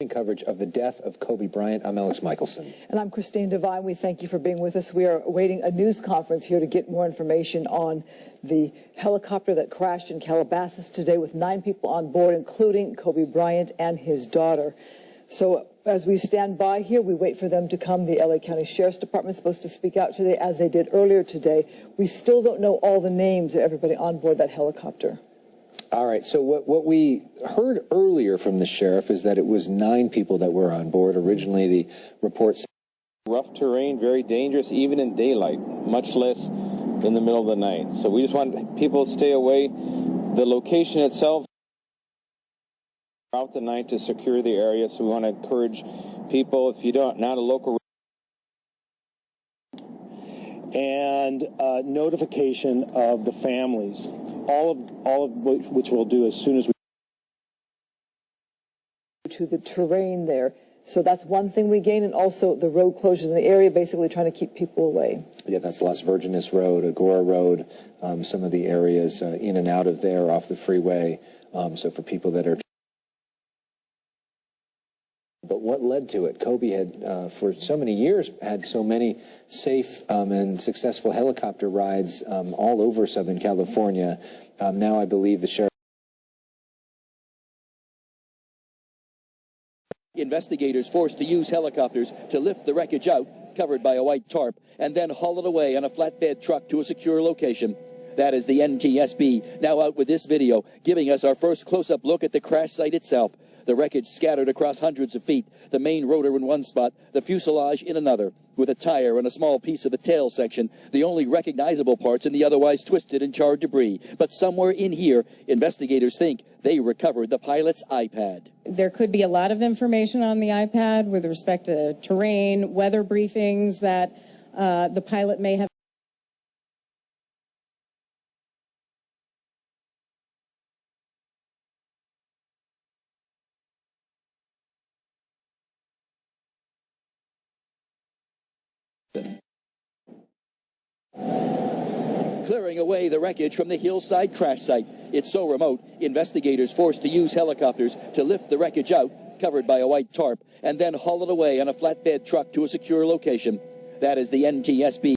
Coverage of the death of Kobe Bryant. I'm Alex Michelson. And I'm Christine Devine. We thank you for being with us. We are awaiting a news conference here to get more information on the helicopter that crashed in Calabasas today with 9 people on board, including Kobe Bryant and his daughter. So as we stand by here, we wait for them to come. The LA County Sheriff's Department is supposed to speak out today, as they did earlier today. We still don't know all the names of everybody on board that helicopter. All right, so what we heard earlier from the sheriff is that it was 9 people that were on board. Originally, the reports... Rough terrain, very dangerous, even in daylight, much less in the middle of the night. So we just want people to stay away. The location itself, throughout the night to secure the area, so we want to encourage people, if you don't, not a local... and notification of the families, all of which we'll do as soon as we... To the terrain there. So that's one thing we gain, and also the road closures in the area, basically trying to keep people away. Yeah, that's Las Virgenes Road, Agora Road, some of the areas in and out of there off the freeway. So for people that are... But what led to it? Kobe had, for so many years, had so many safe and successful helicopter rides all over Southern California. Now I believe the sheriff... Investigators forced to use helicopters to lift the wreckage out, covered by a white tarp, and then haul it away on a flatbed truck to a secure location. That is the NTSB, now out with this video, giving us our first close-up look at the crash site itself. The wreckage scattered across hundreds of feet, the main rotor in one spot, the fuselage in another, with a tire and a small piece of the tail section, the only recognizable parts in the otherwise twisted and charred debris. But somewhere in here, investigators think they recovered the pilot's iPad. There could be a lot of information on the iPad with respect to terrain, weather briefings that the pilot may have. Clearing away the wreckage from the hillside crash site. It's so remote, investigators forced to use helicopters to lift the wreckage out, covered by a white tarp, and then haul it away on a flatbed truck to a secure location. That is the NTSB.